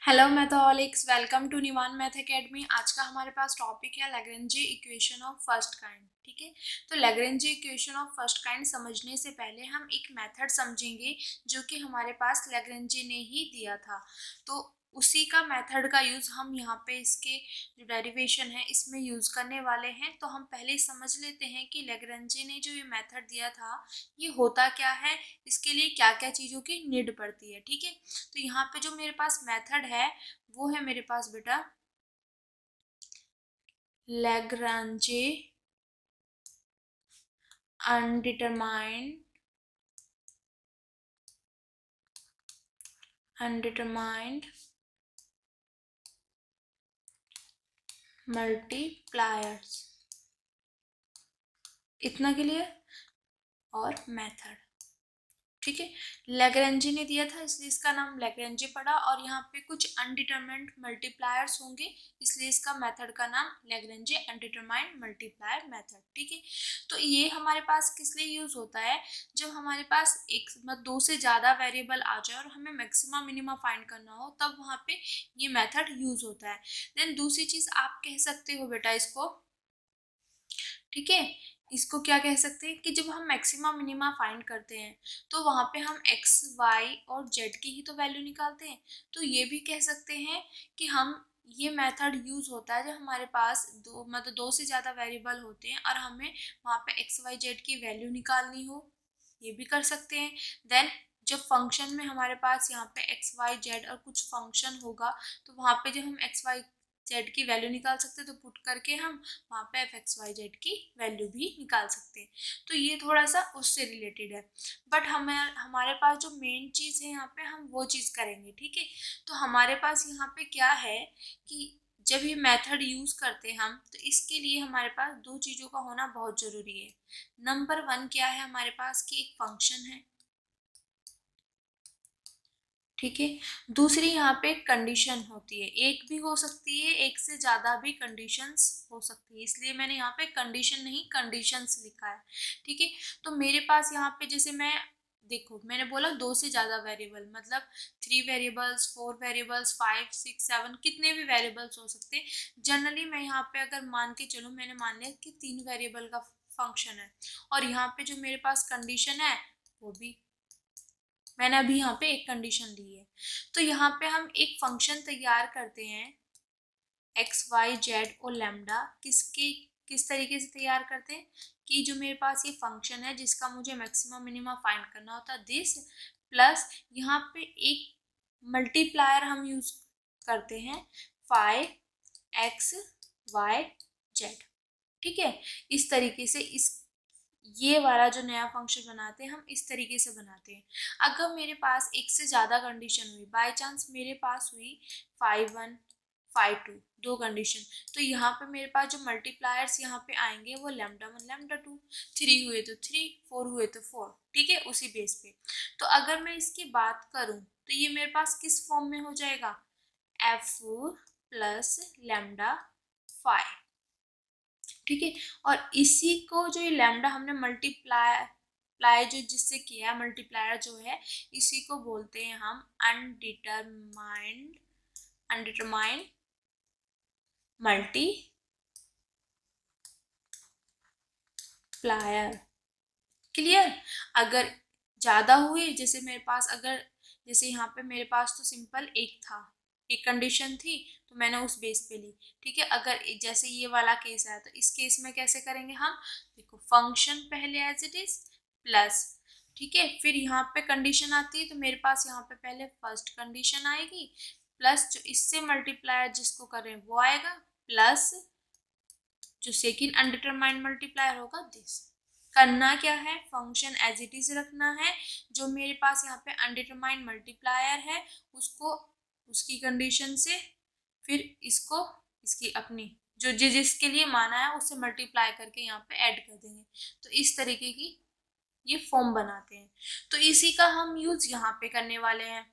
Hello Matholics, welcome to Nivan math academy. आज का हमारे पास टॉपिक है Lagrange equation of first kind. ठीक है, तो Lagrange equation of first kind समझने से पहले हम एक मेथड समझेंगे जो कि हमारे पास लैग्रेंजे ने ही दिया था। तो उसी का मेथड का यूज़ हम यहाँ पे इसके जो डेरिवेशन है इसमें यूज़ करने वाले हैं। तो हम पहले समझ लेते हैं कि लैग्रेंजे ने जो ये मेथड दिया था ये होता क्या है, इसके लिए क्या क्या चीज़ों की नीड पड़ती है। ठीक है, तो यहाँ पे जो मेरे पास मेथड है वो है मेरे पास बेटा लैग्रांजे अनडिटरमाइंड मल्टीप्लायर्स, इतना के लिए और मेथड। ठीक है, लैग्रेंजे ने दिया था इसलिए इसका नाम लैग्रेंजे पड़ा, और यहाँ पे कुछ अनडिटरमाइंड मल्टीप्लायर्स होंगे इसलिए इसका मेथड का नाम लैग्रेंजे अनडिटरमाइंड मल्टीप्लायर मेथड। ठीक है, तो ये हमारे पास किस लिए यूज होता है, जब हमारे पास एक मतलब दो से ज़्यादा वेरिएबल आ जाए और हमें मैक्सिमम मिनिमम फाइंड करना हो तब वहाँ पे ये मेथड यूज होता है। देन दूसरी चीज़ आप कह सकते हो बेटा इसको, ठीक है, इसको क्या कह सकते हैं कि जब हम मैक्सिमा मिनिमा फाइंड करते हैं तो वहाँ पे हम एक्स वाई और जेड की ही तो वैल्यू निकालते हैं। तो ये भी कह सकते हैं कि हम ये मेथड यूज होता है जब हमारे पास दो से ज़्यादा वेरिएबल होते हैं और हमें वहाँ पे एक्स वाई जेड की वैल्यू निकालनी हो, ये भी कर सकते हैं। देन जब फंक्शन में हमारे पास यहाँ पे एक्स वाई जेड और कुछ फंक्शन होगा तो वहाँ पे जब हम एक्स वाई जेड की वैल्यू निकाल सकते हैं तो पुट करके हम वहाँ पे एफ एक्स वाई जेड की वैल्यू भी निकाल सकते हैं। तो ये थोड़ा सा उससे रिलेटेड है, बट हमें हमारे पास जो मेन चीज़ है यहाँ पे हम वो चीज़ करेंगे। ठीक है, तो हमारे पास यहाँ पे क्या है कि जब ये मेथड यूज़ करते हैं हम तो इसके लिए हमारे पास दो चीज़ों का होना बहुत ज़रूरी है। नंबर वन क्या है हमारे पास कि एक फंक्शन है, ठीक है। दूसरी यहाँ पे कंडीशन होती है, एक भी हो सकती है, एक से ज़्यादा भी कंडीशंस हो सकती है, इसलिए मैंने यहाँ पे कंडीशन नहीं कंडीशंस लिखा है। ठीक है, तो मेरे पास यहाँ पे जैसे मैं देखो मैंने बोला दो से ज़्यादा वेरिएबल मतलब 3 वेरिएबल्स 4 वेरिएबल्स 5 6 7 कितने भी वेरिएबल्स हो सकते हैं। जनरली मैं यहाँ पे अगर मान के चलूँ, मैंने मान लिया कि 3 वेरिएबल का फंक्शन है और यहाँ पे जो मेरे पास कंडीशन है वो भी मैंने अभी यहाँ पे एक कंडीशन ली है। तो यहाँ पे हम एक फंक्शन तैयार करते हैं एक्स वाई जेड और लैम्डा, किस तरीके से तैयार करते हैं कि जो मेरे पास ये फंक्शन है जिसका मुझे मैक्सिमम मिनिमम फाइंड करना होता है दिस, प्लस यहाँ पे एक मल्टीप्लायर हम यूज करते हैं फाइव एक्स वाई जेड। ठीक है, इस तरीके से इस ये वाला जो नया फंक्शन बनाते हैं हम इस तरीके से बनाते हैं। अगर मेरे पास एक से ज़्यादा कंडीशन हुई, बाय चांस मेरे पास हुई 5 1 5 2 दो कंडीशन, तो यहाँ पे मेरे पास जो मल्टीप्लायर्स यहाँ पे आएंगे वो λ1 λ2, 3 हुए तो 3 4 हुए तो 4। ठीक है, उसी बेस पे। तो अगर मैं इसकी बात करूँ तो ये मेरे पास किस फॉर्म में हो जाएगा, एफ प्लस लैम्डा 5। ठीक है, और इसी को जो ये लैम्डा हमने मल्टीप्लाई जो जिससे किया मल्टीप्लायर जो है इसी को बोलते हैं हम अनडिटरमाइंड मल्टीप्लायर। क्लियर, अगर ज़्यादा हुए जैसे मेरे पास अगर जैसे यहाँ पे मेरे पास तो सिंपल एक था, एक कंडीशन थी तो मैंने उस बेस पे ली। ठीक है, अगर जैसे ये वाला केस है तो इस केस में कैसे करेंगे हम, देखो फंक्शन पहले एज इट इज प्लस, ठीक है, फिर यहाँ पे कंडीशन आती है तो मेरे पास यहाँ पे पहले फर्स्ट कंडीशन आएगी प्लस जो इससे मल्टीप्लायर जिसको करें वो आएगा प्लस जो सेकेंड अनडिटरमाइंड मल्टीप्लायर होगा दिस। करना क्या है, फंक्शन एज इट इज रखना है, जो मेरे पास यहाँ पे अनडिटरमाइंड मल्टीप्लायर है उसको उसकी कंडीशन से फिर इसको इसकी अपनी जो जिसके लिए माना है उससे मल्टीप्लाई करके यहाँ पे ऐड कर देंगे। तो इस तरीके की ये फॉर्म बनाते हैं, तो इसी का हम यूज यहाँ पे करने वाले हैं।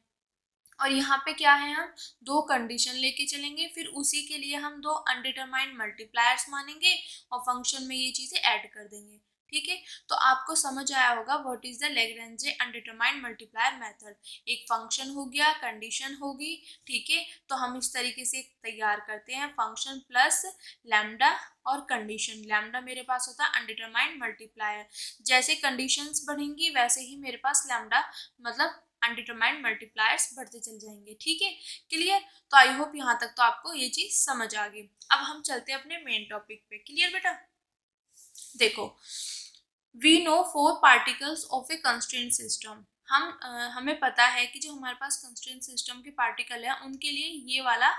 और यहाँ पे क्या है, हम दो कंडीशन लेके चलेंगे, फिर उसी के लिए हम दो अनडिटरमाइंड मल्टीप्लायर्स मानेंगे और फंक्शन में ये चीज़ें ऐड कर देंगे। ठीक है, तो आपको समझ आया होगा what is the Lagrange undetermined multiplier method. एक फंक्शन हो गया, कंडीशन होगी, ठीक है, तो हम इस तरीके से तैयार करते हैं फंक्शन प्लस लैम्डा और कंडीशन। लैम्डा मेरे पास होता है अनडिटरमाइंड मल्टीप्लायर, जैसे कंडीशंस बढ़ेंगी वैसे ही मेरे पास लैम्डा मतलब अनडिटरमाइंड मल्टीप्लायर्स बढ़ते चल जाएंगे। ठीक है, क्लियर। तो आई होप यहाँ तक तो आपको ये चीज समझ आ गई। अब हम चलते हैं अपने मेन टॉपिक पे। क्लियर बेटा? देखो, we know 4 particles of a constraint system. हमें पता है कि जो हमारे पास कंस्ट्रेंट सिस्टम के पार्टिकल है उनके लिए ये वाला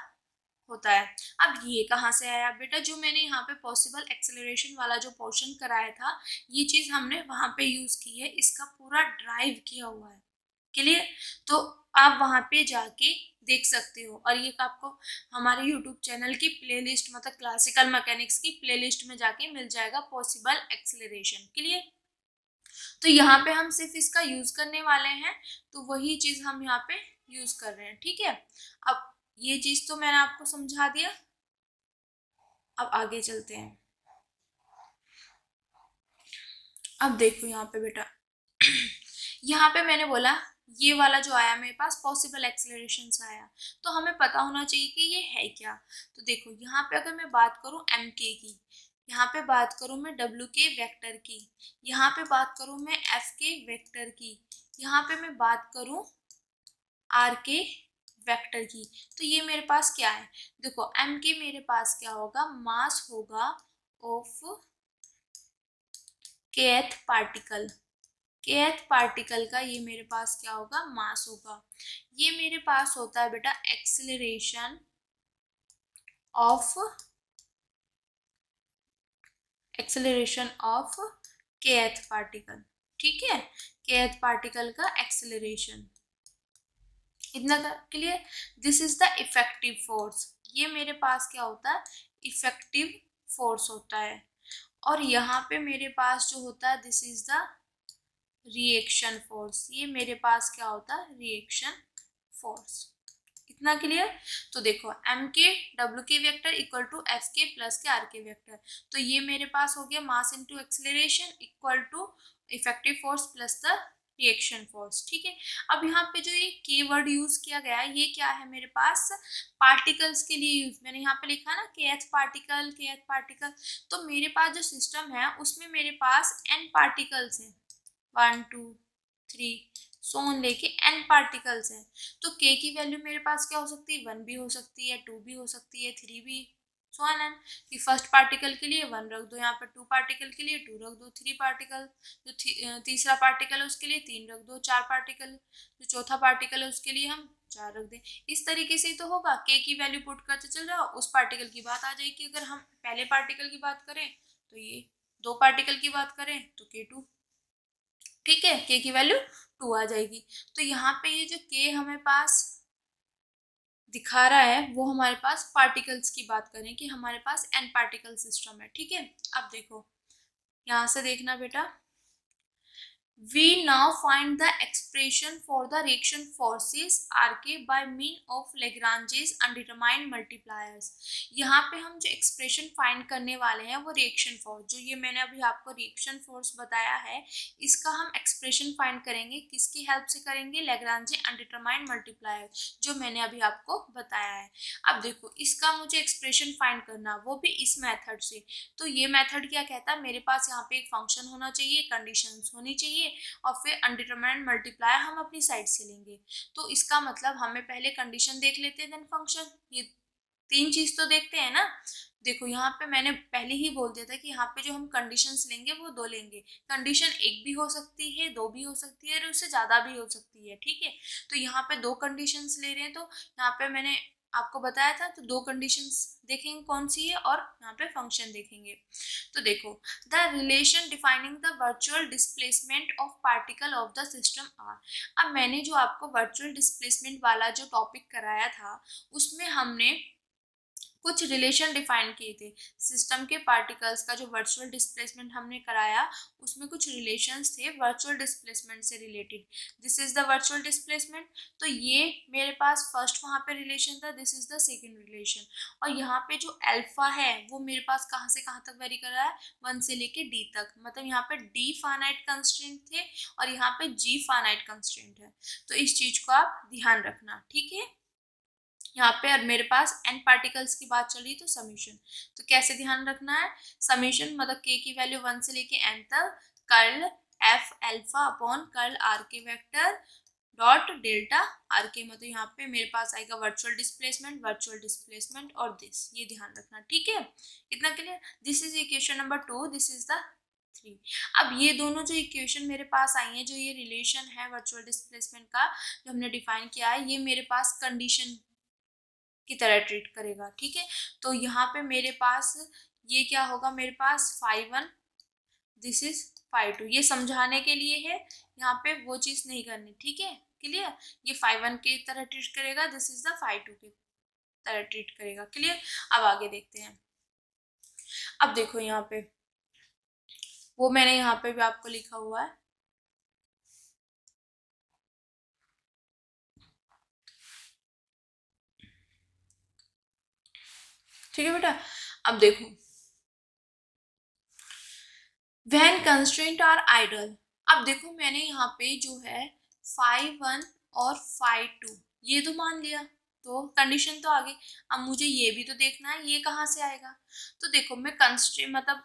होता है। अब ये कहाँ से आया बेटा? जो मैंने यहाँ पे पॉसिबल एक्सेलरेशन वाला जो पोर्शन कराया था, ये चीज हमने वहां पे यूज की है, इसका पूरा ड्राइव किया हुआ है। क्लियर? तो आप वहां पे जाके देख सकते हो, और ये आपको हमारे यूट्यूब चैनल की प्लेलिस्ट मतलब क्लासिकल मैकेनिक्स की प्लेलिस्ट में जाके मिल जाएगा पॉसिबल एक्सेलरेशन। क्लियर? तो यहाँ पे हम सिर्फ इसका यूज करने वाले हैं, तो वही चीज हम यहाँ पे यूज कर रहे हैं। ठीक है, अब ये चीज तो मैंने आपको समझा दिया। अब आगे चलते हैं। अब देखो यहाँ पे बेटा यहाँ पे मैंने बोला ये वाला जो आया मेरे पास पॉसिबल एक्सेलरेशन आया, तो हमें पता होना चाहिए कि ये है क्या। तो देखो यहाँ पे अगर मैं बात करूँ एम के की, यहाँ पे बात करूँ मैं डब्ल्यू के वेक्टर की, यहाँ पे बात करूँ मैं एफ के वेक्टर की, यहाँ पे मैं बात करूँ आर के वेक्टर की, तो ये मेरे पास क्या है? देखो एम के मेरे पास क्या होगा? मास होगा of kth particle. kth particle का ये मेरे पास क्या होगा? मास होगा। ये मेरे पास होता है बेटा एक्सेलरेशन ऑफ kth पार्टिकल। ठीक है, kth पार्टिकल का एक्सेलरेशन, इतना clear? This is the effective force. ये मेरे पास क्या होता है? इफेक्टिव फोर्स होता है। और यहाँ पे मेरे पास जो होता है this is the reaction force. ये मेरे पास क्या होता है? Reaction force. इतना क्लियर? तो देखो M K W K vector equal to F K plus K R K vector, तो ये मेरे पास हो गया mass into acceleration equal to effective force plus the reaction force. ठीक है, अब यहाँ पे जो ये के वर्ड यूज किया गया है, ये क्या है मेरे पास? पार्टिकल्स के लिए यूज, मैंने यहाँ पे लिखा ना kth पार्टिकल। तो मेरे पास जो सिस्टम है उसमें मेरे पास n पार्टिकल्स हैं, 1 2 3 सोन लेके n पार्टिकल्स हैं। तो k की वैल्यू मेरे पास क्या हो सकती है? 1 भी हो सकती है, 2 भी हो सकती है, 3 भी, सो ऑन एन। कि फर्स्ट पार्टिकल के लिए 1 रख दो, यहाँ पर 2 पार्टिकल के लिए 2 रख दो, 3 पार्टिकल जो तीसरा पार्टिकल है उसके लिए 3 रख दो, 4 पार्टिकल जो चौथा पार्टिकल है उसके लिए हम 4 रख दें। इस तरीके से ही तो होगा, k की वैल्यू पुट करते चल जाओ, उस पार्टिकल की बात आ जाएगी। अगर हम पहले पार्टिकल की बात करें तो ये, दो पार्टिकल की बात करें तो k2। ठीक है, k की वैल्यू 2 आ जाएगी। तो यहाँ पे ये जो k हमें पास दिखा रहा है वो हमारे पास पार्टिकल्स की बात करें कि हमारे पास n पार्टिकल सिस्टम है। ठीक है, अब देखो यहाँ से देखना बेटा, we now find the expression for the reaction forces Rk by mean of Lagrange's undetermined multipliers। यहाँ पे हम जो एक्सप्रेशन फाइंड करने वाले हैं वो रिएक्शन फोर्स, जो ये मैंने अभी आपको रिएक्शन फोर्स बताया है, इसका हम एक्सप्रेशन फाइंड करेंगे। किसकी हेल्प से करेंगे? लैग्रांजे अनडिटरमाइंड मल्टीप्लायर, जो मैंने अभी आपको बताया है। अब देखो इसका मुझे एक्सप्रेशन फाइंड करना, वो भी इस मेथड से। तो ये मेथड क्या कहता है? मेरे पास यहाँ पे एक फंक्शन होना चाहिए, कंडीशंस होनी चाहिए, और फिर अनडिटरमाइंड मल्टीप्लायर हम अपनी साइड से लेंगे। तो इसका मतलब हमें पहले कंडीशन देख लेते हैं देन फंक्शन, ये तीन चीज तो देखते हैं ना। देखो यहाँ पे मैंने पहले ही बोल दिया था कि यहाँ पे जो हम कंडीशंस लेंगे वो 2 लेंगे। कंडीशन एक भी हो सकती है, 2 भी हो सकती है, और उससे ज्यादा भी हो सकती है। ठीक है, तो यहाँ पे 2 कंडीशंस ले रहे हैं, तो यहाँ पे मैंने आपको बताया था, तो 2 कंडीशंस देखेंगे कौन सी है, और यहाँ पे फंक्शन देखेंगे। तो देखो the relation defining the virtual displacement of particle of the system R. अब मैंने जो आपको वर्चुअल डिस्प्लेसमेंट वाला जो टॉपिक कराया था उसमें हमने कुछ रिलेशन डिफाइन किए थे सिस्टम के पार्टिकल्स का। जो वर्चुअल डिस्प्लेसमेंट हमने कराया उसमें कुछ रिलेशंस थे वर्चुअल डिस्प्लेसमेंट से related. This is the virtual displacement. तो ये मेरे पास फर्स्ट वहाँ पे रिलेशन था, this is the second relation. और यहाँ पे जो अल्फा है वो मेरे पास कहाँ से कहाँ तक वेरी कर रहा है, 1 से लेके डी तक। मतलब यहाँ पे डी फाइनाइट कंस्ट्रेंट थे और यहाँ पे जी फाइनाइट कंस्ट्रेंट है। तो इस चीज को आप ध्यान रखना, ठीक है। यहाँ पे और मेरे पास n पार्टिकल्स की बात चल रही है तो समीशन। तो कैसे ध्यान रखना है, समीशन मतलब k की वैल्यू 1 से लेके n तक curl f alpha upon curl r के वेक्टर डॉट डेल्टा आर के। मतलब यहाँ पे मेरे पास आएगा वर्चुअल डिस्प्लेसमेंट और दिस, ये ध्यान रखना, ठीक है। इतना clear. This is equation number 2, this is the 3। अब ये दोनों जो इक्वेशन मेरे पास आई हैं, जो ये रिलेशन है वर्चुअल डिस्प्लेसमेंट का जो हमने डिफाइन किया है, ये मेरे पास कंडीशन की तरह ट्रीट करेगा, ठीक है। तो यहाँ पे मेरे पास ये क्या होगा, मेरे पास φ1 दिस इज φ2। ये समझाने के लिए है, यहाँ पे वो चीज नहीं करनी, ठीक है, क्लियर। ये φ1 की तरह ट्रीट करेगा, दिस इज द φ2 की तरह ट्रीट करेगा, क्लियर। अब आगे देखते हैं। अब देखो यहाँ पे वो मैंने यहाँ पे भी आपको लिखा हुआ है, ठीक है बेटा। अब देखो व्हेन कंस्ट्रेंट आर आइडल। अब देखो मैंने यहाँ पे जो है φ1 और φ2 ये तो मान लिया, तो कंडीशन तो आ गई। अब मुझे ये भी तो देखना है ये कहाँ से आएगा। तो देखो मैं कंस्ट्रेंट मतलब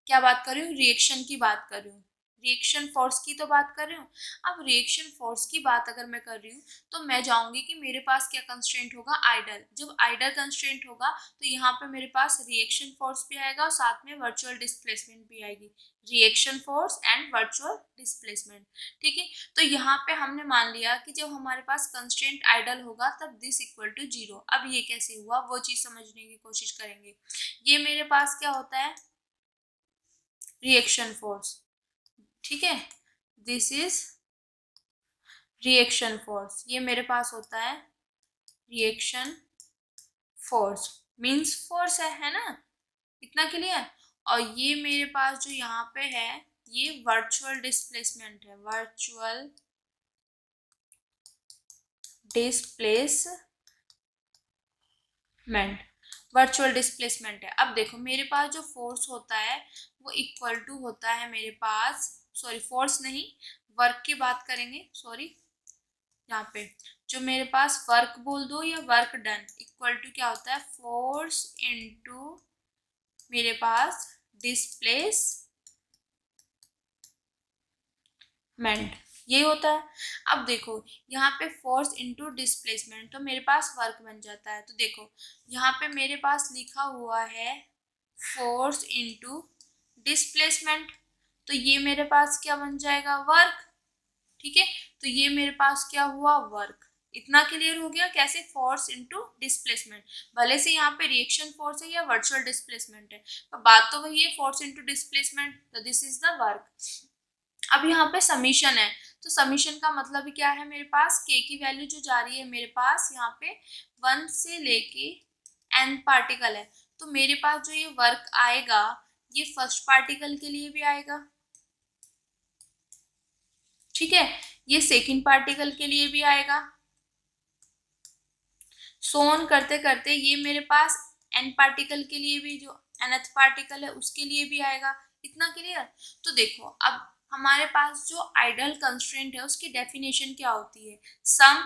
क्या बात कर रही हूँ, रिएक्शन की बात कर रही हूँ, रिएक्शन फोर्स की तो बात कर रही हूँ। अब रिएक्शन फोर्स की बात अगर मैं कर रही हूँ तो मैं जाऊंगी कि मेरे पास क्या कंस्ट्रेंट होगा, आइडल। जब आइडल कंस्ट्रेंट होगा तो यहाँ पे मेरे पास रिएक्शन फोर्स भी आएगा और साथ में वर्चुअल डिस्प्लेसमेंट भी आएगी, reaction force and virtual displacement, ठीक है। तो यहाँ पे हमने मान लिया कि जब हमारे पास कंस्ट्रेंट आइडल होगा तब दिस इक्वल टू 0। अब ये कैसे हुआ वो चीज समझने की कोशिश करेंगे। ये मेरे पास क्या होता है, रिएक्शन फोर्स, ठीक है, दिस इज रिएक्शन फोर्स। ये मेरे पास होता है रिएक्शन फोर्स, मींस फोर्स है ना, इतना क्लियर। और ये मेरे पास जो यहाँ पे है ये वर्चुअल डिस्प्लेसमेंट है, वर्चुअल डिस्प्लेसमेंट है। अब देखो मेरे पास जो फोर्स होता है वो इक्वल टू होता है मेरे पास, सॉरी फोर्स नहीं वर्क की बात करेंगे, सॉरी यहाँ पे जो मेरे पास वर्क बोल दो या वर्क डन इक्वल टू क्या होता है, फोर्स इनटू मेरे पास डिस्प्लेसमेंट, ये होता है। अब देखो यहाँ पे फोर्स इनटू डिस्प्लेसमेंट तो मेरे पास वर्क बन जाता है। तो देखो यहाँ पे मेरे पास लिखा हुआ है फोर्स इनटू डिस्प्लेसमेंट, तो ये मेरे पास क्या बन जाएगा, वर्क, ठीक है। तो ये मेरे पास क्या हुआ, वर्क। इतना क्लियर हो गया कैसे, फोर्स इनटू डिस्प्लेसमेंट। भले से यहाँ पे रिएक्शन फोर्स है या वर्चुअल डिस्प्लेसमेंट है पर बात तो वही है, फोर्स इनटू डिस्प्लेसमेंट, तो दिस इज द वर्क। अब यहाँ पे समीशन है, तो समीशन का मतलब क्या है, मेरे पास के की वैल्यू जो जा रही है मेरे पास यहाँ पे 1 से लेके n पार्टिकल है। तो मेरे पास जो ये वर्क आएगा ये फर्स्ट पार्टिकल के लिए भी आएगा, ठीक है, ये सेकंड पार्टिकल के लिए भी आएगा, सोन करते करते ये मेरे पास n पार्टिकल के लिए भी, जो nth पार्टिकल है उसके लिए भी आएगा। इतना क्लियर। तो देखो अब हमारे पास जो आइडल कंस्ट्रेंट है उसकी डेफिनेशन क्या होती है, सम।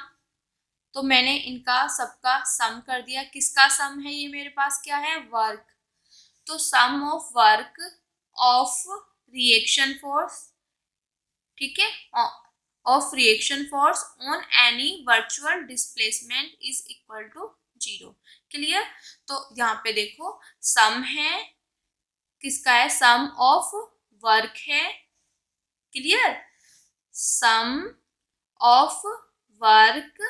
तो मैंने इनका सबका सम कर दिया, किसका सम है ये मेरे पास क्या है, वर्क। तो sum of work of reaction force, ठीक है, of reaction force on any virtual displacement is equal to 0, clear. तो यहाँ पे देखो सम है, किसका है, सम ऑफ वर्क है, clear, sum of work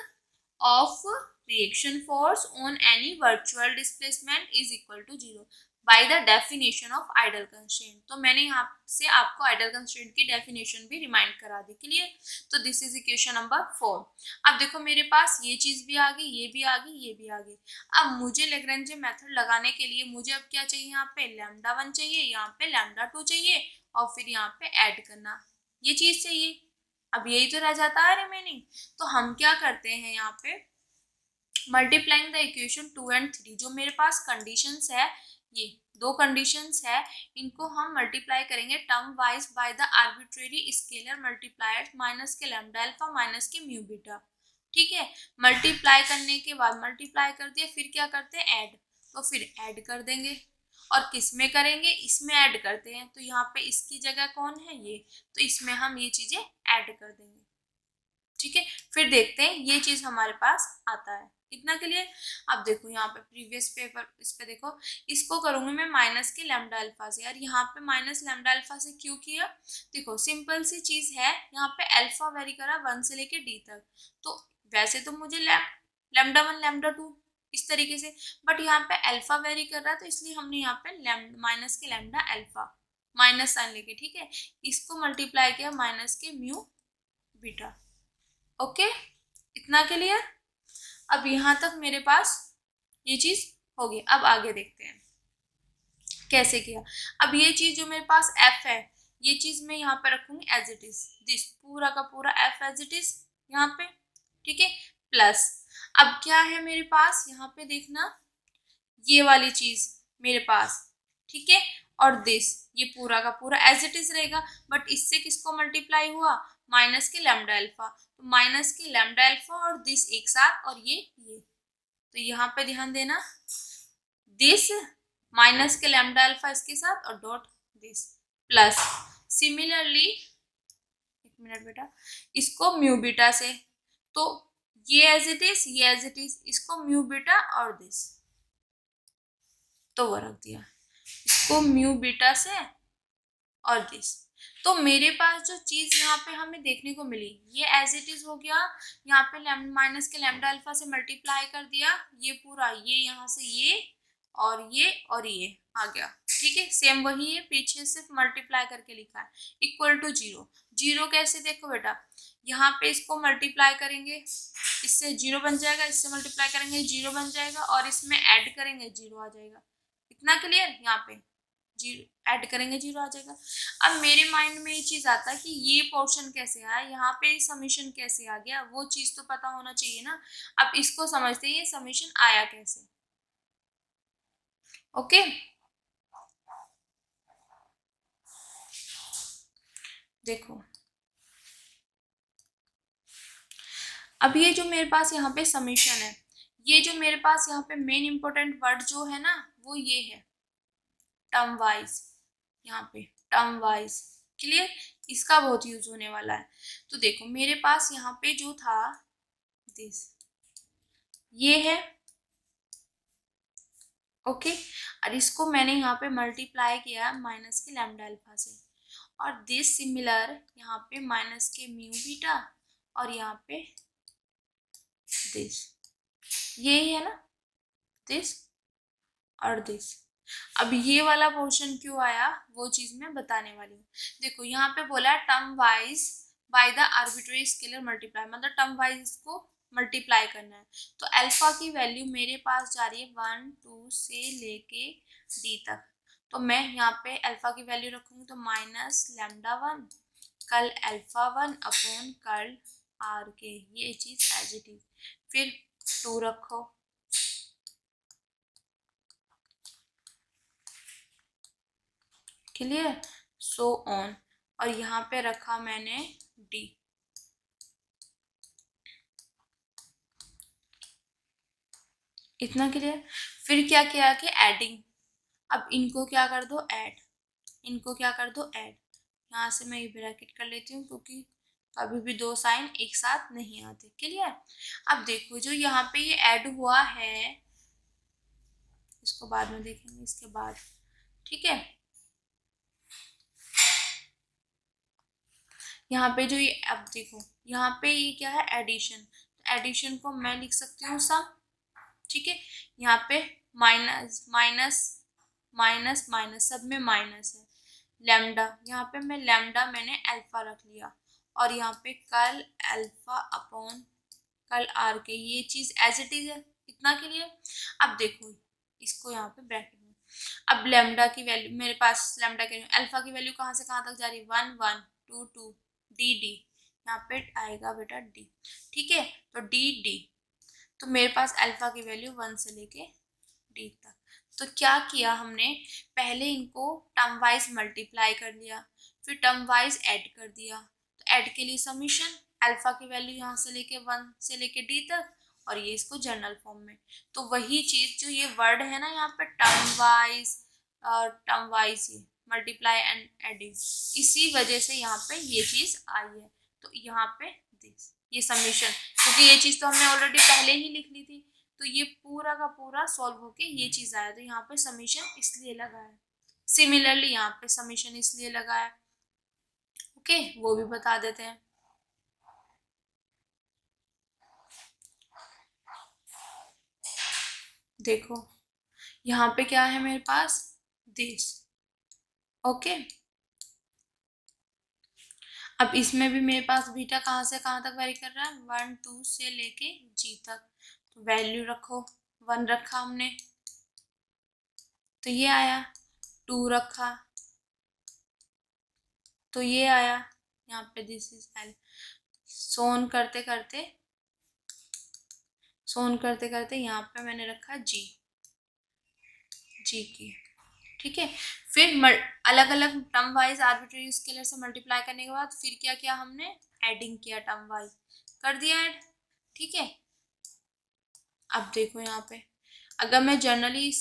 of reaction force on any virtual displacement is equal to 0। By the definition of ideal constraint. तो मैंने यहाँ से आपको आइडल कंस्ट्रेंट की डेफिनेशन भी रिमाइंड करा दी। क्लियर? तो दिस इज इक्वेशन नंबर 4। अब देखो मेरे पास ये चीज भी आ गई, ये भी आ गई, ये भी आ गई। अब मुझे लैग्रेंज मेथड लगाने के लिए मुझे अब क्या चाहिए, यहाँ पे λ1 चाहिए, यहाँ पे λ2 चाहिए, और फिर यहाँ पे ऐड करना, ये चीज चाहिए। अब यही तो रह जाता है रिमेनिंग। तो हम क्या करते हैं, यहाँ पे मल्टीप्लाइंग द इक्वेशन 2 and 3, जो मेरे पास कंडीशंस है, ये दो कंडीशंस है, इनको हम मल्टीप्लाई करेंगे term wise by the arbitrary scalar multiplier minus के लैम्डा अल्फा माइनस के म्यू बीटा। ठीक है, मल्टीप्लाई करने के बाद मल्टीप्लाई कर दिया, फिर क्या करते हैं, ऐड। तो फिर ऐड कर देंगे, और किस में करेंगे, इसमें ऐड करते हैं। तो यहाँ पे इसकी जगह कौन है, ये, तो इसमें हम ये चीजें ऐड कर देंगे। ठीक है, फिर देखते हैं ये चीज हमारे पास आता है। इतना के लिए अब देखो यहाँ पे प्रीवियस पेपर, इस पे देखो, इसको करूंगी मैं माइनस के लैम्डा अल्फा से। यार यहाँ पे माइनस लैम्डा अल्फा से क्यों किया, देखो सिंपल सी चीज है, यहाँ पे अल्फा वेरी करा 1 से लेके डी तक। तो वैसे तो मुझे λ1 λ2 इस तरीके से, बट यहाँ पे अल्फा वेरी कर रहा है, तो इसलिए हमने यहाँ पे माइनस के लैम्डा अल्फा माइनस साइन लेके, ठीक है, इसको मल्टीप्लाई किया माइनस के म्यू बीटा। ओके, इतना क्लियर? अब यहाँ तक मेरे पास ये चीज होगी। अब आगे देखते हैं कैसे किया। अब ये चीज जो मेरे पास f है, ये चीज मैं यहाँ पे रखूंगी एज इट इज, दिस पूरा का पूरा f एज इट इज यहाँ पे। ठीक है, प्लस अब क्या है मेरे पास, यहाँ पे देखना, ये वाली चीज मेरे पास, ठीक है, और दिस, ये पूरा का पूरा एज इट इज रहेगा, बट इससे किसको मल्टीप्लाई हुआ, माइनस के लैम्डा अल्फा। तो माइनस के लैम्डा अल्फा और दिस एक साथ, और ये तो यहाँ पे ध्यान देना, दिस माइनस के लैम्डा अल्फा इसके साथ, और डॉट दिस प्लस, सिमिलरली एक मिनट बेटा, इसको म्यू बीटा से, तो ये एज इट इज, ये एज इट इज, इसको म्यू बीटा और दिस, तो वो रख दिया, इसको म्यू बीटा से और दिस। तो मेरे पास जो चीज यहाँ पे हमें देखने को मिली, ये एज इट इज हो गया, यहाँ पे माइनस के लैम्डा अल्फा से मल्टीप्लाई कर दिया, ये पूरा, ये यहाँ से ये और ये आ गया। ठीक है, सेम वही है, पीछे सिर्फ मल्टीप्लाई करके लिखा है, इक्वल टू 0। 0 कैसे, देखो बेटा, यहाँ पे इसको मल्टीप्लाई करेंगे, इससे 0 बन जाएगा, इससे मल्टीप्लाई करेंगे 0 बन जाएगा, और इसमें ऐड करेंगे 0 आ जाएगा। इतना क्लियर? यहाँ पे 0 ऐड करेंगे 0 आ जाएगा। अब मेरे माइंड में ये चीज आता है कि ये पोर्शन कैसे आया, यहाँ पे समीशन कैसे आ गया, वो चीज तो पता होना चाहिए ना। अब इसको समझते हैं, ये समीशन आया कैसे। ओके, देखो अब ये जो मेरे पास यहाँ पे समीशन है, ये जो मेरे पास यहाँ पे मेन इंपॉर्टेंट वर्ड जो है ना, वो ये है टर्म वाइज, यहाँ पे टर्म वाइज। क्लियर? इसका बहुत यूज होने वाला है। तो देखो मेरे पास यहाँ पे जो था दिस, ये है, ओके, और इसको मैंने यहाँ पे मल्टीप्लाई किया माइनस के लैम्डा अल्फा से, और दिस सिमिलर यहाँ पे माइनस के म्यू बीटा, और यहाँ पे दिस, यही है ना, दिस और दिस। अब ये वाला पोर्शन क्यों आया, वो चीज मैं बताने वाली हूँ। देखो यहाँ पे बोला term wise by the arbitrary scalar multiply, मतलब टर्म वाइज इसको मल्टीप्लाई करना है। तो अल्फा की वैल्यू मेरे पास जा रही है 1 2 से लेके डी तक, तो मैं यहाँ पे अल्फा की वैल्यू रखूंगी, तो माइनस λ1 कल α1 अपॉन कल आर के, ये चीज एज इट इज, फिर 2 रखो, क्लियर, सो ऑन, और यहाँ पे रखा मैंने डी। इतना क्लियर? फिर क्या किया कि एडिंग, अब इनको क्या कर दो ऐड, इनको क्या कर दो ऐड। यहाँ से मैं ये ब्रैकेट कर लेती हूँ, क्योंकि कभी भी दो साइन एक साथ नहीं आते। क्लियर? अब देखो जो यहाँ पे ये ऐड हुआ है, इसको बाद में देखेंगे इसके बाद, ठीक है। यहाँ पे जो ये, अब देखो यहाँ पे ये क्या है, एडिशन, एडिशन को मैं लिख सकती हूँ सम, ठीक है। यहाँ पे माइनस माइनस माइनस माइनस, सब में माइनस है। लैम्डा, यहाँ पे मैं लैम्डा मैंने अल्फा रख लिया, और यहाँ पे curl alpha upon curl R K, ये चीज एज इट इज है। इतना के लिए अब देखो इसको यहाँ पे ब्रैकेट में, अब लैम्डा की वैल्यू मेरे पास, लैम्डा के अल्फा की वैल्यू कहाँ से कहाँ तक जा रही है, 1 1 2 2, डी डी, यहाँ पे आएगा बेटा डी। ठीक है, तो डी डी, तो मेरे पास अल्फा की वैल्यू 1 से लेके डी तक। तो क्या किया हमने, पहले इनको टर्म वाइज मल्टीप्लाई कर लिया, फिर टर्म वाइज ऐड कर दिया। तो ऐड के लिए समीशन, अल्फा की वैल्यू यहाँ से लेके 1 से लेके डी तक, और ये इसको जनरल फॉर्म में। तो वही चीज जो ये वर्ड है ना यहाँ पे term wise multiply and adding, इसी वजह से यहाँ पे ये चीज आई है। तो यहाँ पे दिस ये समीशन, क्योंकि ये चीज तो हमने ऑलरेडी पहले ही लिख ली थी, तो ये पूरा का पूरा सॉल्व होके ये चीज आया। तो यहाँ पे समीशन इसलिए लगा है। सिमिलरली यहाँ पे समीशन इसलिए लगा है। ओके, वो भी बता देते हैं। देखो यहाँ पे क्या है मेरे पास, दिस। ओके, अब इसमें भी मेरे पास बीटा कहाँ से कहाँ तक वेरी कर रहा है, 1 2 से लेके जी तक। तो वैल्यू रखो, 1 रखा हमने तो ये आया, 2 रखा तो ये आया, यहाँ पे दिस इज एल। सोन करते करते यहाँ पे मैंने रखा जी की। ठीक है, फिर अलग अलग टर्म वाइज आर्बिट्रेरी स्केलर से मल्टीप्लाई करने के बाद फिर क्या किया हमने, एडिंग किया, टर्म वाइज कर दिया ऐड। ठीक है, अब देखो यहाँ पे अगर मैं जनरली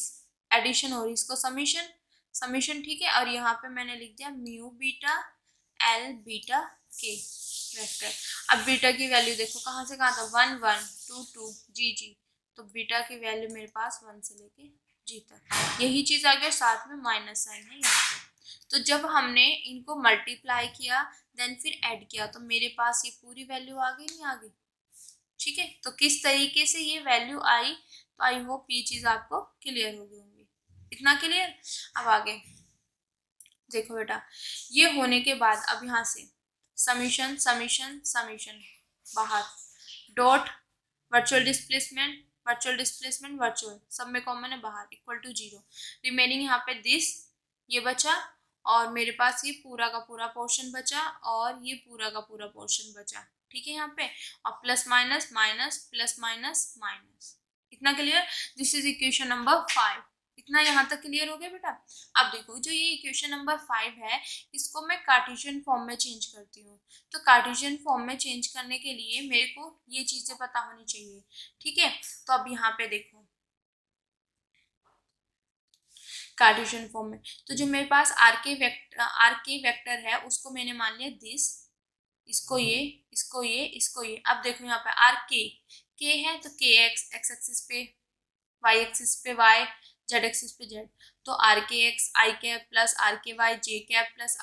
एडिशन हो रही, इसको समीशन ठीक है, और यहाँ पे मैंने लिख दिया म्यू बीटा एल बीटा के वेक्टर। अब बीटा की वैल्यू देखो कहाँ से कहाँ था, 1 1 2 2 जी, तो बीटा की वैल्यू मेरे पास 1 से लेके जी तक। यही चीज आ गया, साथ में माइनस साइन है यहाँ पे। तो जब हमने इनको मल्टीप्लाई किया देन फिर ऐड किया, तो मेरे पास ये पूरी वैल्यू आ गई, नहीं आ गई। ठीक है, तो किस तरीके से ये वैल्यू आई, तो आई होप ये चीज आपको क्लियर हो गई होंगी। इतना क्लियर। अब आगे देखो बेटा, ये होने के बाद अब यहाँ से समीशन समीशन समीशन बाहर, डॉट वर्चुअल डिस्प्लेसमेंट वर्चुअल सब में कॉमन है बाहर, इक्वल टू 0, रिमेनिंग यहाँ पे दिस ये बचा, और मेरे पास ये पूरा का पूरा पोर्शन बचा, और ये पूरा का पूरा पोर्शन बचा। ठीक है, यहाँ पे और plus minus minus plus minus minus. इतना clear, this is equation number 5। इतना यहाँ तक क्लियर हो गया बेटा। अब देखो जो ये इक्वेशन नंबर 5 है, इसको मैं कार्टेशियन फॉर्म में चेंज करती हूँ। तो कार्टेशियन फॉर्म में चेंज करने के लिए मेरे को ये चीजें पता होनी चाहिए। ठीक है, तो अब यहाँ पे देखो कार्टेशियन फॉर्म में, तो जो मेरे पास आर के वेक्टर है उसको मैंने मान लिया दिस, इसको ये। अब देखो यहाँ पे आर के है, तो के एक्स एक्सिस पे, वाई एक्सिस पे वाई, जेड एक्सिस पे जेड, तो r k x i cap plus r k y j cap plus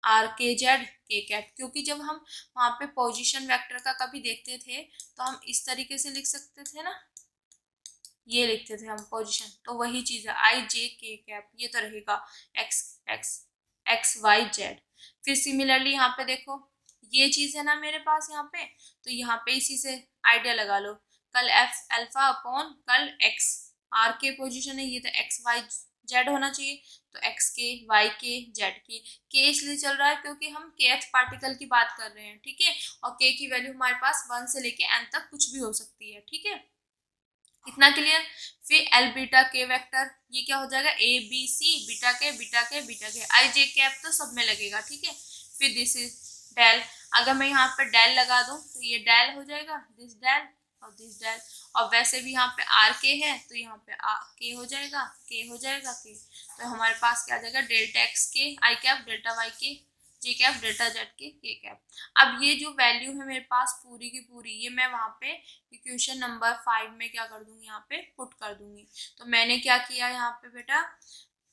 r k z k cap. क्योंकि जब हम वहाँ पे पोजीशन वेक्टर का कभी देखते थे तो हम इस तरीके से लिख सकते थे ना, ये लिखते थे हम पोजीशन, तो वही चीज है आई जे के कैप, ये तो रहेगा X X X Y Z. फिर सिमिलरली यहाँ पे देखो ये चीज है ना मेरे पास यहाँ पे, तो यहाँ पे इसी से आइडिया लगा लो, कल एफ अल्फा अपॉन कल एक्स, आर के पोजीशन है ये, तो एक्स वाई जेड होना चाहिए, तो एक्स के वाई के जेड के इसलिए चल रहा है क्योंकि हम kth पार्टिकल की बात कर रहे हैं। ठीक है, और के की वैल्यू हमारे पास 1 से लेके n तक कुछ भी हो सकती है। ठीक है, इतना क्लियर। फिर एल बीटा के वेक्टर, ये क्या हो जाएगा, ए बी सी बीटा के आई जे कैप तो सब में लगेगा। ठीक है, फिर दिस इज डेल, अगर मैं यहाँ पे डेल लगा दूं तो ये डेल हो जाएगा, दिस डेल और दिस डेल, और वैसे भी यहाँ पे आर के है तो यहाँ पे के हो जाएगा के, तो हमारे पास क्या आ जाएगा, डेल्टा एक्स के आई कैप, डेल्टा वाई के जे cap, delta Z k cap. अब ये जो वैल्यू है मेरे पास पूरी की पूरी, ये मैं वहाँ पे इक्वेशन नंबर 5 में क्या कर दूंगी, यहाँ पे पुट कर दूंगी। तो मैंने क्या किया यहाँ पे बेटा,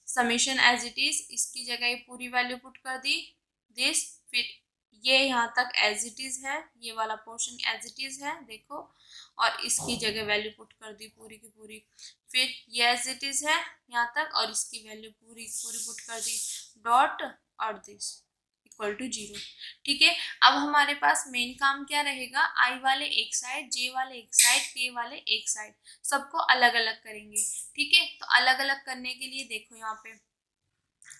समीशन एज इट इज, इसकी जगह ये पूरी वैल्यू पुट कर दी दिस, फिर ये यहाँ तक एज इट इज है, ये वाला पोर्शन एज इट इज है देखो, और इसकी जगह वैल्यू पुट कर दी पूरी की पूरी। फिर ये एज इट इज है यहाँ तक, और इसकी वैल्यू पूरी पूरी पुट कर दी, डॉट और दिस इक्वल टू 0। ठीक है, अब हमारे पास मेन काम क्या रहेगा, आई वाले एक साइड, जे वाले एक साइड, के वाले एक साइड, सबको अलग अलग करेंगे। ठीक है, तो अलग अलग करने के लिए देखो यहाँ पे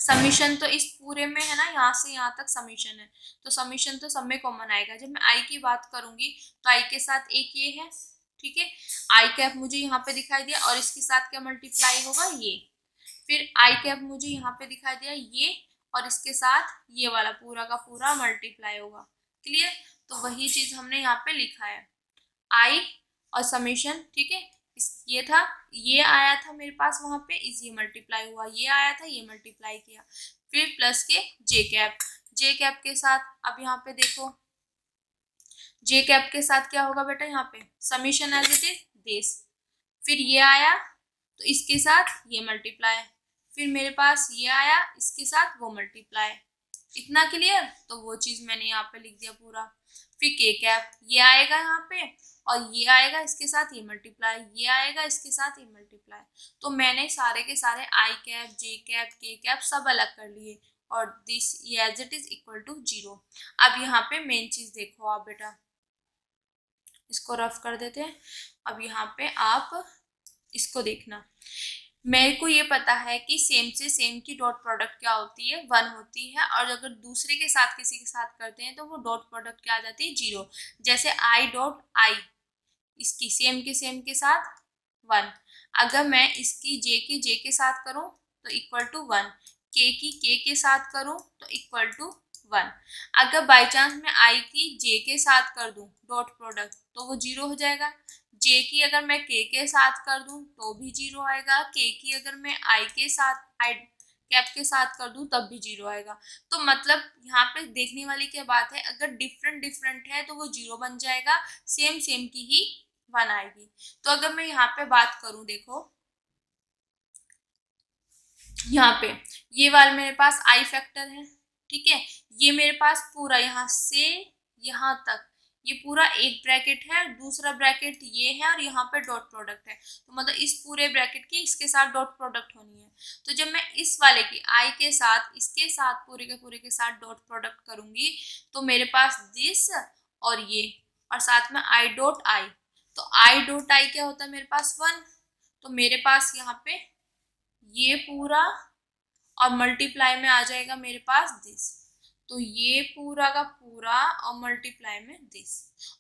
समीशन तो इस पूरे में है ना, यहाँ से यहाँ तक समीशन है, तो समीशन तो सब में कॉमन आएगा। जब मैं आई की बात करूंगी तो आई के साथ एक ये है, ठीक है, आई कैप मुझे यहाँ पे दिखाई दिया, और इसके साथ क्या मल्टीप्लाई होगा, ये। फिर आई कैप मुझे यहाँ पे दिखाई दिया ये, और इसके साथ ये वाला पूरा का पूरा मल्टीप्लाई होगा। क्लियर, तो वही चीज हमने यहाँ पे लिखा है, आई और समेशन। ठीक है, ये था, ये आया था मेरे पास वहां पे, इस ये मल्टीप्लाई हुआ, ये आया था, ये मल्टीप्लाई किया, फिर प्लस के जे कैप, जे कैप के साथ अब यहाँ पे देखो, जे कैप के साथ क्या होगा बेटा, यहाँ पे summation as it is this, फिर ये आया तो इसके साथ ये मल्टीप्लाई, फिर मेरे पास ये आया इसके साथ वो मल्टीप्लाई। इतना क्लियर, तो वो चीज मैंने यहाँ पे लिख दिया पूरा। फिर के कैप, ये आएगा यहाँ पे, और ये आएगा इसके साथ ये मल्टीप्लाई, ये आएगा इसके साथ ये मल्टीप्लाई। तो मैंने सारे के सारे I cap, J cap, K cap सब अलग कर लिए, और दिस ये as it is equal to 0। अब यहाँ पे मेन चीज देखो आप बेटा, इसको रफ कर देते हैं। अब यहाँ पे आप इसको देखना, मेरे को ये पता है कि सेम से सेम की डॉट प्रोडक्ट क्या होती है, 1 होती है, और अगर दूसरे के साथ किसी के साथ करते हैं तो वो डॉट प्रोडक्ट क्या आ जाती है, 0। जैसे आई डॉट आई, इसकी सेम के साथ 1, अगर मैं इसकी जे के साथ करूं तो इक्वल टू 1, के की के साथ करूं तो इक्वल टू 1। अगर बाई चांस मैं आई की जे के साथ कर दूं डॉट प्रोडक्ट तो वो 0 हो जाएगा। जे की अगर मैं के साथ कर दूं तो भी 0 आएगा, के की अगर मैं आई के साथ, आई कैप के साथ कर दूं तब भी 0 आएगा। तो मतलब यहाँ पे देखने वाली क्या बात है, अगर डिफरेंट डिफरेंट है तो वो 0 बन जाएगा, सेम सेम की ही 1 आएगी। तो अगर मैं यहाँ पे बात करूं, देखो यहाँ पे ये वाला मेरे पास आई फैक्टर है, ठीक है, ये मेरे पास पूरा यहाँ से यहाँ तक ये पूरा एक ब्रैकेट है, दूसरा ब्रैकेट ये है, और यहाँ पे डॉट प्रोडक्ट है, तो मतलब इस पूरे ब्रैकेट की इसके साथ डॉट प्रोडक्ट होनी है। तो जब मैं इस वाले की आई के साथ इसके साथ पूरे के साथ डॉट प्रोडक्ट करूंगी तो मेरे पास दिस और ये, और साथ में आई डॉट आई, तो आई डॉट आई क्या होता है मेरे पास 1, तो मेरे पास यहाँ पे ये पूरा और मल्टीप्लाई में आ जाएगा मेरे पास दिस, तो ये पूरा का पूरा और मल्टीप्लाई में दिस,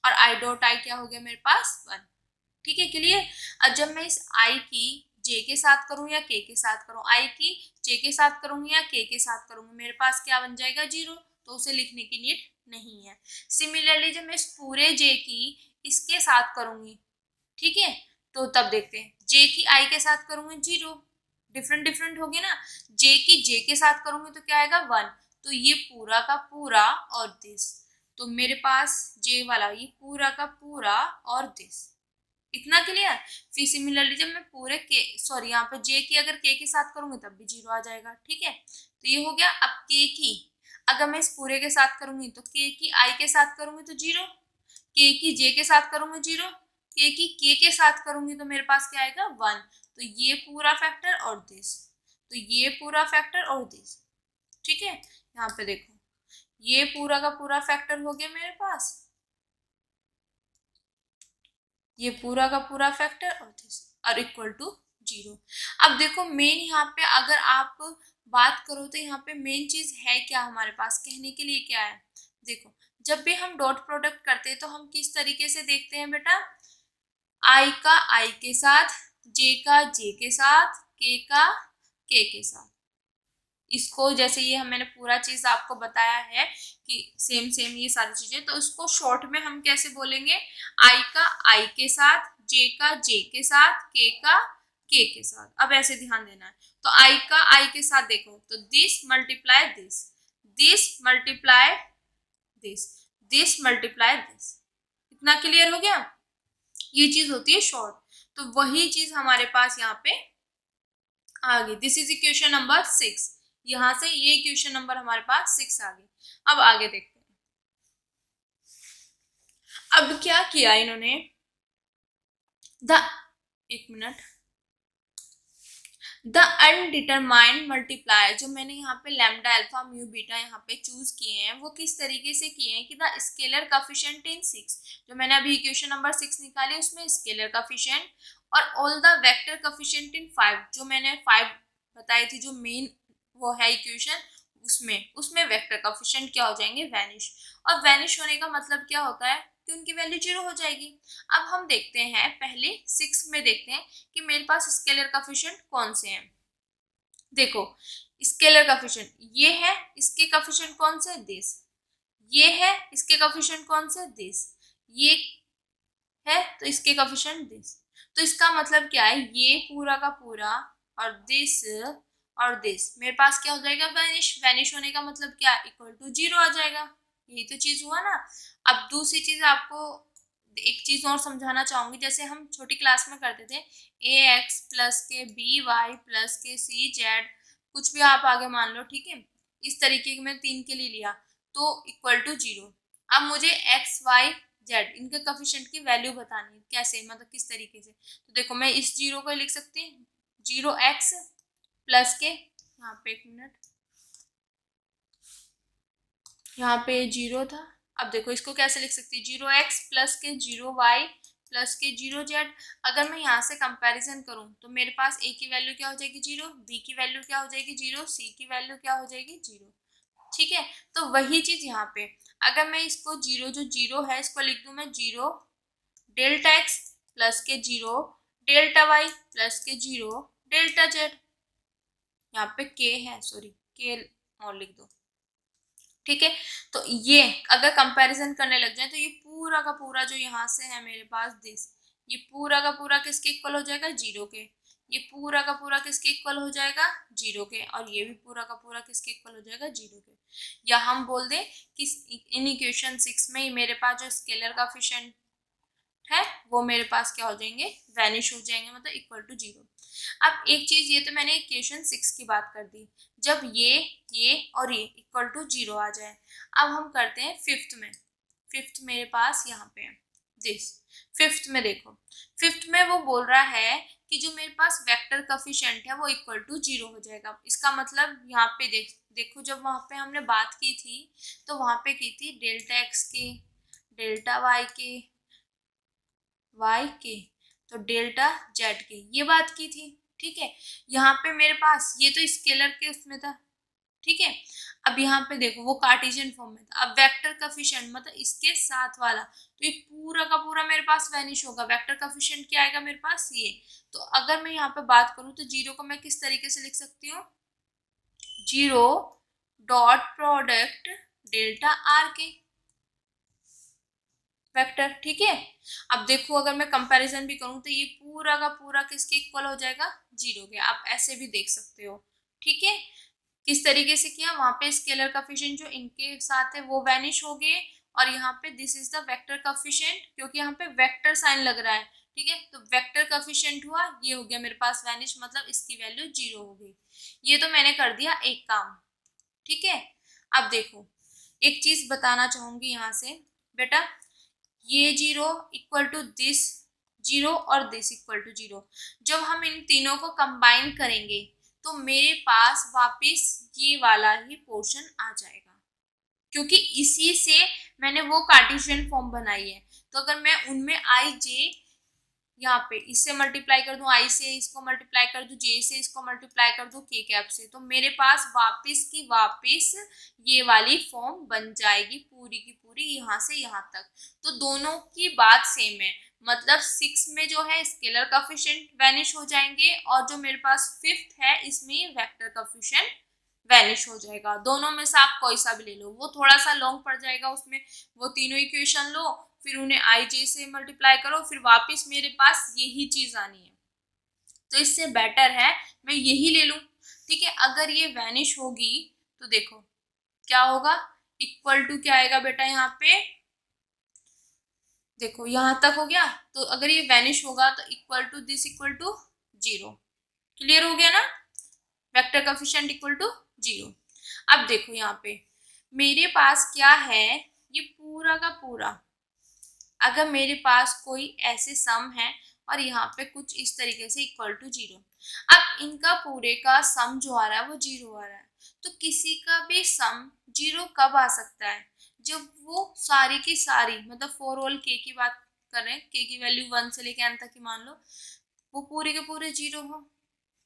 और आई डॉट आई क्या हो गया मेरे पास 1। ठीक है, क्लियर। अब जब मैं इस आई की जे के साथ करूं या के साथ करूं, आई की जे के साथ करूंगी या के साथ करूंगी, मेरे पास क्या बन जाएगा 0, तो उसे लिखने की नीड नहीं है। सिमिलरली जब मैं इस पूरे जे की इसके साथ करूंगी, ठीक है, तो तब देखते हैं, जे की आई के साथ करूंगी 0, डिफरेंट डिफरेंट होगी ना, जे की जे के साथ करूंगी तो क्या आएगा 1, तो ये पूरा का पूरा और दिस, तो मेरे पास जे वाला ये पूरा का पूरा और दिस। इतना क्लियर। फिर सिमिलरली जब मैं पूरे के सॉरी यहाँ पे जे की अगर के साथ करूंगी तब भी 0 आ जाएगा। ठीक है, तो ये हो गया। अब के की अगर मैं इस पूरे के साथ करूंगी तो के की आई के साथ करूंगी तो 0, के की जे के साथ करूंगी 0, के की के साथ करूंगी तो मेरे पास क्या आएगा 1, तो ये पूरा फैक्टर और दिस, तो ये पूरा फैक्टर और दिस। ठीक है, यहाँ पे देखो ये पूरा का पूरा फैक्टर हो गया मेरे पास, ये पूरा का पूरा फैक्टर और दिस, और इक्वल टू 0। अब देखो मेन यहाँ पे अगर आप बात करो तो यहाँ पे मेन चीज है क्या हमारे पास, कहने के लिए क्या है। देखो जब भी हम डॉट प्रोडक्ट करते हैं तो हम किस तरीके से देखते हैं बेटा, आई का आई के साथ, जे का जे के साथ, के का के साथ। इसको जैसे ये मैंने पूरा चीज आपको बताया है कि सेम सेम ये सारी चीजें, तो इसको शॉर्ट में हम कैसे बोलेंगे, आई का आई के साथ, जे का जे के साथ, के का के साथ। अब ऐसे ध्यान देना है, तो आई का आई के साथ देखो तो this multiply this, this multiply this, this multiply this. इतना क्लियर हो गया, ये चीज होती है शॉर्ट। तो वही चीज हमारे पास यहाँ पे आ गई। दिस इज इक्वेशन नंबर 6, यहाँ से ये इक्वेशन नंबर हमारे पास 6 आ गई। अब आगे देखते हैं, अब क्या किया इन्होंने, द एक मिनट, द अनडिटरमाइंड मल्टीप्लायर, जो मैंने यहाँ पे लैम्डा अल्फा म्यू बीटा यहाँ पे चूज किए हैं, वो किस तरीके से किए हैं कि द स्केलर कोफिशिएंट इन 6, जो मैंने अभी इक्वेशन नंबर 6 निकाली उसमें स्केलर कोफिशिएंट, और ऑल द वेक्टर कोफिशिएंट इन 5, जो मैंने 5 बताई थी जो मेन वो है इक्वेशन, उसमें उसमें वेक्टर कोफिशिएंट क्या हो जाएंगे, वैनिश। और वैनिश होने का मतलब क्या होता है कि उनकी वैल्यू 0 हो जाएगी। अब हम देखते हैं, पहले 6 में देखते हैं कि मेरे पास स्केलर कोफिशिएंट कौन से हैं। देखो स्केलर कोफिशिएंट ये है, इसके कोफिशिएंट कौन से, दिस, ये है, इसके कोफिशिएंट कौन से, दिस, ये है, तो इसके कोफिशिएंट दिस। तो इसका मतलब क्या है, ये पूरा का पूरा और दिस और दिस मेरे पास क्या हो जाएगा, वैनिश। वैनिश होने का मतलब क्या, इक्वल टू 0 आ जाएगा। यही तो चीज हुआ ना। अब दूसरी चीज आपको एक चीज और समझाना चाहूंगी, जैसे हम छोटी क्लास में करते थे ए एक्स प्लस के बी वाई प्लस के सी जेड, कुछ भी आप आगे मान लो, ठीक है, इस तरीके के मैं 3 के लिए लिया तो इक्वल टू 0। अब मुझे एक्स वाई जेड इनके कोफिशिएंट की वैल्यू बतानी है, कैसे, मतलब किस तरीके से। तो देखो मैं इस 0 को लिख सकती हूँ, 0x प्लस के, यहाँ पे एक मिनट, यहाँ पे 0 था। अब देखो इसको कैसे लिख सकती हूँ, 0x प्लस के 0y प्लस के 0z। अगर मैं यहाँ से कंपैरिजन करूँ तो मेरे पास a की वैल्यू क्या हो जाएगी 0, b की वैल्यू क्या हो जाएगी 0, c की वैल्यू क्या हो जाएगी 0। ठीक है, तो वही चीज यहाँ पे, अगर मैं इसको 0, जो 0 है इसको लिख दूँ मैं 0 डेल्टा x प्लस के 0 डेल्टा y प्लस के 0 डेल्टा z। यहाँ पे k है, सॉरी k और लिख दो। ठीक है, तो ये अगर कंपैरिजन करने लग जाए तो ये पूरा का पूरा जो यहाँ से है मेरे पास दिस, ये पूरा का पूरा किसके इक्वल हो जाएगा 0 के, ये पूरा का पूरा किसके इक्वल हो जाएगा 0 के, और ये भी पूरा का पूरा किसके इक्वल हो जाएगा 0 के। या हम बोल दें कि इन इक्वेशन 6 में मेरे पास जो स्केलर कोफिशिएंट है वो मेरे पास क्या हो जाएंगे, वैनिश हो जाएंगे, मतलब इक्वल टू 0। अब एक चीज, ये तो मैंने इक्वेशन 6 की बात कर दी, जब ये और ये इक्वल टू 0 आ जाए। अब हम करते हैं फिफ्थ में। फिफ्थ मेरे पास यहाँ पे है दिस। फिफ्थ में देखो, फिफ्थ में वो बोल रहा है कि जो मेरे पास वेक्टर कोफिशिएंट है वो इक्वल टू 0 हो जाएगा। इसका मतलब यहाँ पे देखो जब वहाँ पे हमने बात की थी तो वहाँ पे की थी डेल्टा एक्स के, डेल्टा वाई के, वाई के, तो डेल्टा जेड के, ये बात की थी। ठीक है, यहाँ पे मेरे पास ये तो स्केलर के उसमें था। ठीक है, अब यहाँ पे देखो वो कार्टेशियन फॉर्म में था। अब वेक्टर कोफिशिएंट मतलब इसके साथ वाला, तो ये पूरा का पूरा मेरे पास वैनिश होगा। वेक्टर कोफिशिएंट क्या आएगा मेरे पास, ये। तो अगर मैं यहाँ पे बात करूँ तो 0 को मैं किस तरीके से लिख सकती हूँ, 0 dot product delta R K vector. ठीक है, अब देखो अगर मैं कंपैरिजन भी करूं तो ये पूरा का पूरा किसके इक्वल हो जाएगा 0 के। आप ऐसे भी देख सकते हो। ठीक है, किस तरीके से किया, वहां पे स्केलर कोफिशिएंट जो इनके साथ है वो वैनिश हो गए, और यहाँ पे this is the vector coefficient, क्योंकि यहाँ पे वेक्टर साइन लग रहा है। ठीक है, तो वेक्टर कोफिशिएंट हुआ, ये हो गया मेरे पास वैनिश, मतलब इसकी वैल्यू 0 हो गई। ये तो मैंने कर दिया एक काम। ठीक है, अब देखो एक चीज बताना चाहूंगी यहाँ से, बेटा ये 0 इक्वल टू दिस 0 और दिस इक्वल टू 0, जब हम इन तीनों को कंबाइन करेंगे तो मेरे पास वापस ये वाला ही पोर्शन आ जाएगा, क्योंकि इसी से मैंने वो कार्टेशियन फॉर्म बनाई है। तो अगर मैं उनमें आई जे यहाँ पे इससे मल्टीप्लाई कर दूं, आई से इसको मल्टीप्लाई कर दूं, जे से इसको मल्टीप्लाई कर दूं, के कैप से, तो मेरे पास वापस की वापस ये वाली फॉर्म बन जाएगी पूरी की पूरी यहाँ से यहाँ तक। तो दोनों की बात सेम है, मतलब 6 में जो है स्केलर कोफिशिएंट वैनिश हो जाएंगे, और जो मेरे पास फिफ्थ है इसमें वेक्टर कोफिशिएंट वैनिश हो जाएगा। दोनों में से आप कोई सा भी ले लो, वो थोड़ा सा लॉन्ग पड़ जाएगा, उसमें वो तीनों इक्वेशन लो फिर उन्हें आई जे से मल्टीप्लाई करो, फिर वापस मेरे पास यही चीज आनी है। तो इससे बेटर है मैं यही ले लूं। ठीक है, अगर ये वैनिश होगी तो देखो क्या होगा, इक्वल टू क्या आएगा बेटा, यहाँ पे देखो यहाँ तक हो गया, तो अगर ये वैनिश होगा तो equal to this equal to 0। Clear हो गया ना, वेक्टर कोफिशिएंट इक्वल टू 0। अब देखो यहाँ पे मेरे पास क्या है, ये पूरा का पूरा अगर मेरे पास कोई ऐसे सम है और यहाँ पे कुछ इस तरीके से इक्वल टू 0, अब इनका पूरे का सम जो आ रहा है वो 0 आ रहा है, तो किसी का भी सम 0 कब आ सकता है? जब वो सारी की सारी, मतलब फॉर ऑल के की बात कर रहे हैं, के की वैल्यू 1 से लेके n तक की मान लो, वो पूरे के पूरे 0 हो,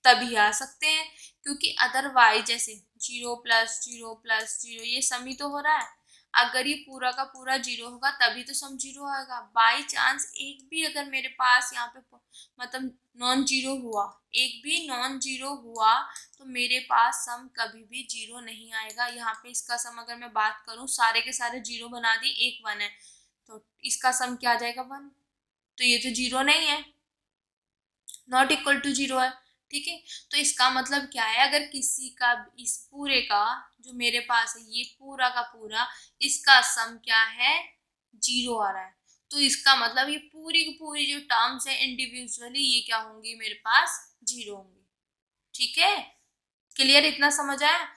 तभी आ सकते हैं। क्योंकि अदरवाइज जैसे 0 + 0 + 0 ये सम ही तो हो रहा है, अगर ये पूरा का पूरा 0 होगा तभी तो सम 0 आएगा। बाई चांस एक भी अगर मेरे पास यहाँ पे मतलब नॉन जीरो हुआ, एक भी नॉन जीरो हुआ, तो मेरे पास सम कभी भी 0 नहीं आएगा। यहाँ पे इसका सम अगर मैं बात करूँ, सारे के सारे 0 बना दिए, एक 1 है, तो इसका सम क्या आ जाएगा 1, तो ये तो 0 नहीं है, नॉट इक्वल टू 0 है। ठीक है, तो इसका मतलब क्या है, अगर किसी का इस पूरे का जो मेरे पास है ये पूरा का पूरा, इसका सम क्या है 0 आ रहा है, तो इसका मतलब ये पूरी की पूरी जो टर्म्स है इंडिविजुअली ये क्या होंगी, मेरे पास 0 होंगी। ठीक है, क्लियर, इतना समझ आया?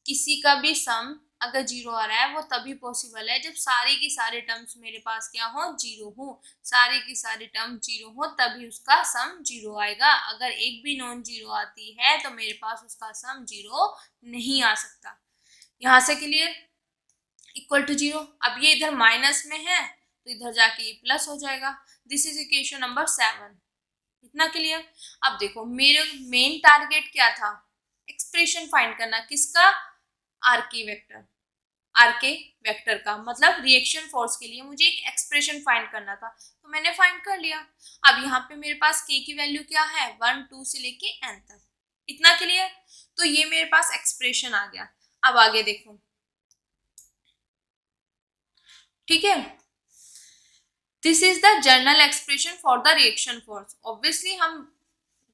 किसी का भी सम अगर 0 आ रहा है वो तभी पॉसिबल है जब सारी की सारे टर्म्स मेरे पास क्या हो, 0 हो, सारी की सारी टर्म 0 हो, तभी उसका सम 0 आएगा। अगर एक भी नॉन 0 आती है तो मेरे पास उसका सम 0 नहीं आ सकता। यहाँ से क्लियर, इक्वल टू 0। अब ये इधर माइनस में है तो इधर जाके ये प्लस हो जाएगा। This is equation number 7। इतना क्लियर। अब देखो मेरे मेन टारगेट क्या था, एक्सप्रेशन फाइंड करना, किसका, are K vector, are K vector का मतलब रिएक्शन फोर्स के लिए मुझे एक एक्सप्रेशन फाइंड करना था, तो मैंने फाइंड कर लिया। अब यहाँ पे मेरे पास के की वैल्यू क्या है, 1 2 से लेके n तक। इतना क्लियर, तो ये मेरे पास एक्सप्रेशन आ गया। अब आगे देखो, ठीक है, this is the general expression for the reaction force. Obviously हम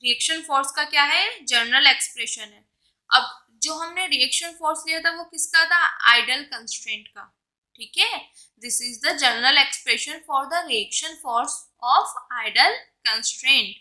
रिएक्शन फोर्स का क्या है, जनरल एक्सप्रेशन है। अब जो हमने रिएक्शन फोर्स लिया था वो किसका था, आइडल कंस्ट्रेंट का। ठीक है, this is the general expression for the reaction force of ideal constraint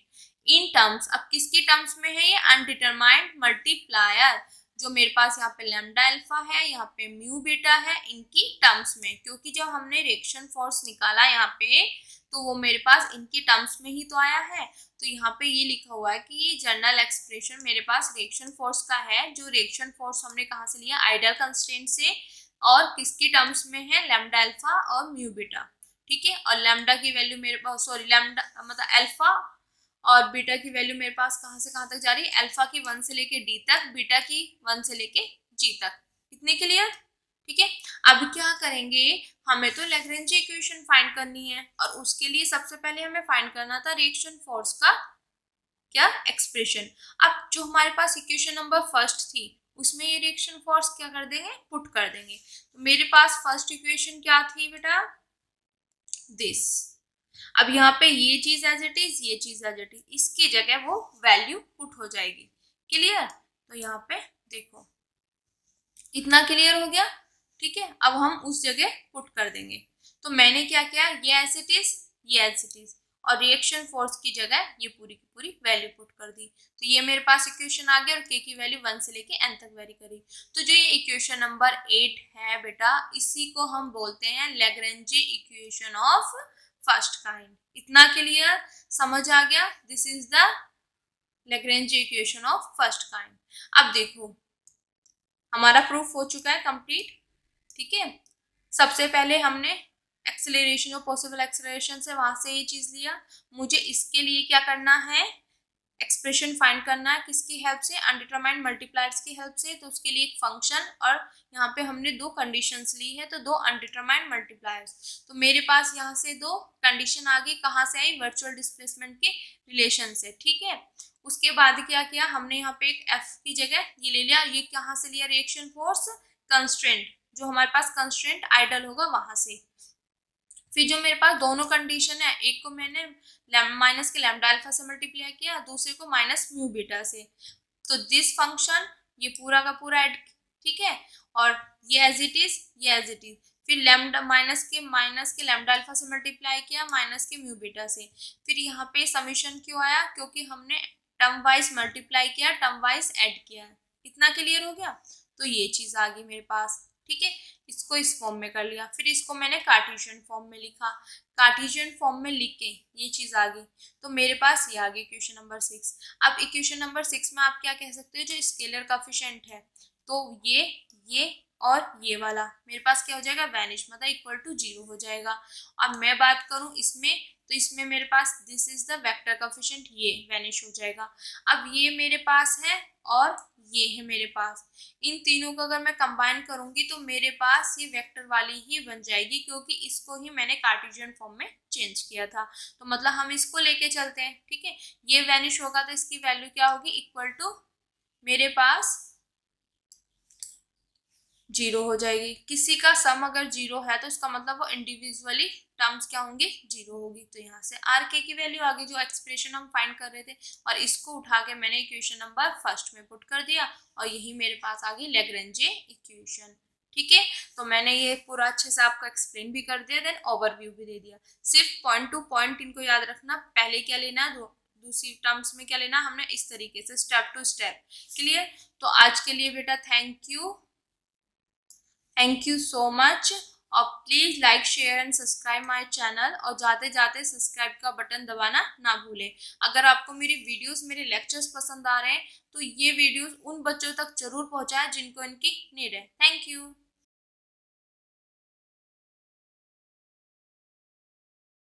in terms. अब किसकी टर्म्स में है ये, अनडिटरमाइंड मल्टीप्लायर, जो मेरे पास यहाँ पे लैम्डा अल्फा है, यहाँ पे म्यू बीटा है, इनकी टर्म्स में। क्योंकि जब हमने रिएक्शन फोर्स निकाला यहाँ पे तो वो मेरे पास इनकी टर्म्स में ही तो आया है, तो यहाँ पे ये लिखा हुआ है कि ये जनरल एक्सप्रेशन मेरे पास रिएक्शन फोर्स का है, जो रिएक्शन फोर्स हमने कहाँ से लिया, आइडल कंस्ट्रेंट से, और किसकी टर्म्स में है, लैम्डा अल्फा और म्यू बीटा। ठीक है, और लैम्डा की वैल्यू मेरे पास, सॉरी लैम्डा मतलब अल्फा और बीटा की वैल्यू मेरे पास कहाँ से कहाँ तक जा रही है, अल्फा की 1 से लेके डी तक, बीटा की 1 से लेके जी तक। इतने क्लियर? ठीक है, अब क्या करेंगे, हमें तो लैग्रेंज इक्वेशन फाइंड करनी है, और उसके लिए सबसे पहले हमें फाइंड करना था रिएक्शन फोर्स का क्या, एक्सप्रेशन। अब जो हमारे पास इक्वेशन नंबर फर्स्ट थी उसमें ये रिएक्शन फोर्स क्या कर देंगे, पुट कर देंगे। तो मेरे पास फर्स्ट इक्वेशन क्या थी बेटा, दिस। अब यहाँ पे ये चीज एज इट इज, ये चीज एज इट इज, इसकी जगह वो वैल्यू पुट हो जाएगी। क्लियर? तो यहाँ पे देखो, इतना क्लियर हो गया। ठीक है, अब हम उस जगह पुट कर देंगे। तो मैंने क्या किया, ये एज इट इज, ये एज इट इज, और रिएक्शन फोर्स की जगह ये पूरी की पूरी वैल्यू पुट कर दी। तो ये मेरे पास इक्वेशन आ गया, और के की वैल्यू 1 से लेके n तक वेरी करी। तो जो ये इक्वेशन नंबर 8 है बेटा, इसी को हम बोलते हैं Lagrange equation of first kind. इतना क्लियर, समझ आ गया? This is the Lagrange equation of first kind. अब देखो हमारा प्रूफ हो चुका है कंप्लीट। ठीक है, सबसे पहले हमने एक्सेलरेशन और पॉसिबल एक्सेलरेशन से वहां से ये चीज लिया। मुझे इसके लिए क्या करना है, एक्सप्रेशन फाइंड करना है, किसकी हेल्प से, अनडिटरमाइंड मल्टीप्लायर्स की हेल्प से। तो उसके लिए एक फंक्शन, और यहाँ पे हमने दो कंडीशंस ली है, तो दो अनडिटरमाइंड मल्टीप्लायर्स। तो मेरे पास यहाँ से दो कंडीशन आ गई, कहाँ से आई, वर्चुअल डिस्प्लेसमेंट के रिलेशन से। ठीक है, उसके बाद क्या किया हमने, यहाँ पे एक एफ की जगह ये ले लिया। ये कहाँ से लिया, रिएक्शन फोर्स कंस्ट्रेंट, जो हमारे पास कंस्ट्रेंट आइडल होगा वहां से। फिर जो मेरे पास दोनों कंडीशन है, एक को मैंने माइनस के लैम्डा अल्फा से मल्टीप्लाई किया, दूसरे को माइनस म्यू बीटा से। तो दिस फंक्शन ये पूरा का पूरा ऐड, ठीक है, और ये एज इट इज, ये एज इट इज। फिर लैम्डा माइनस के लैम्डा अल्फा से मल्टीप्लाई किया, माइनस के म्यू बीटा से। फिर यहाँ पे समीशन क्यों आया, क्योंकि हमने टर्म वाइज मल्टीप्लाई किया, टर्म वाइज ऐड किया। इतना क्लियर हो गया? तो ये चीज आ गई मेरे पास। ठीक है, इसको इस फॉर्म में कर लिया, फिर इसको मैंने कार्टेशियन फॉर्म में लिखा, कार्टेशियन फॉर्म में लिख के ये चीज़ आ गई, तो मेरे पास ये आ गई इक्वेशन नंबर 6। अब इक्वेशन नंबर 6 में आप क्या कह सकते हो, जो स्केलर कोएफिशिएंट है, तो ये और ये वाला मेरे पास क्या हो जाएगा, वैनिश, मतलब इक्वल टू 0 हो जाएगा। अब मैं बात करूं इसमें, तो इसमें मेरे पास this is the vector coefficient, ये वैनिश हो जाएगा। अब ये मेरे पास है और ये है मेरे पास, इन तीनों को अगर मैं कंबाइन करूंगी तो मेरे पास ये वेक्टर वाली ही बन जाएगी, क्योंकि इसको ही मैंने कार्टेशियन फॉर्म में चेंज किया था। तो मतलब हम इसको लेके चलते हैं, ठीक है। ये वैनिश होगा तो इसकी वैल्यू क्या होगी, इक्वल टू मेरे पास 0 हो जाएगी। किसी का सम अगर 0 है तो इसका मतलब वो इंडिविजुअली टर्म्स क्या होंगी, 0 होगी। तो यहाँ से आर के की वैल्यू आ गई, जो एक्सप्रेशन हम फाइंड कर रहे थे, और इसको उठा के मैंने इक्वेशन नंबर फर्स्ट में पुट कर दिया, और यही मेरे पास आ गई लैग्रेंजे इक्वेशन। ठीक है, तो मैंने ये पूरा अच्छे से आपको एक्सप्लेन भी कर दिया, देन ओवरव्यू भी दे दिया। सिर्फ पॉइंट टू पॉइंट इनको याद रखना, पहले क्या लेना, दूसरी टर्म्स में क्या लेना, हमने इस तरीके से स्टेप टू स्टेप। क्लियर। तो आज के लिए बेटा थैंक यू सो मच, और please like share and subscribe my channel, और जाते जाते सब्सक्राइब का बटन दबाना ना भूलें। अगर आपको मेरी वीडियोस, मेरे लेक्चर्स पसंद आ रहे हैं तो ये वीडियोस उन बच्चों तक जरूर पहुंचाएं जिनको इनकी नीड है। Thank you.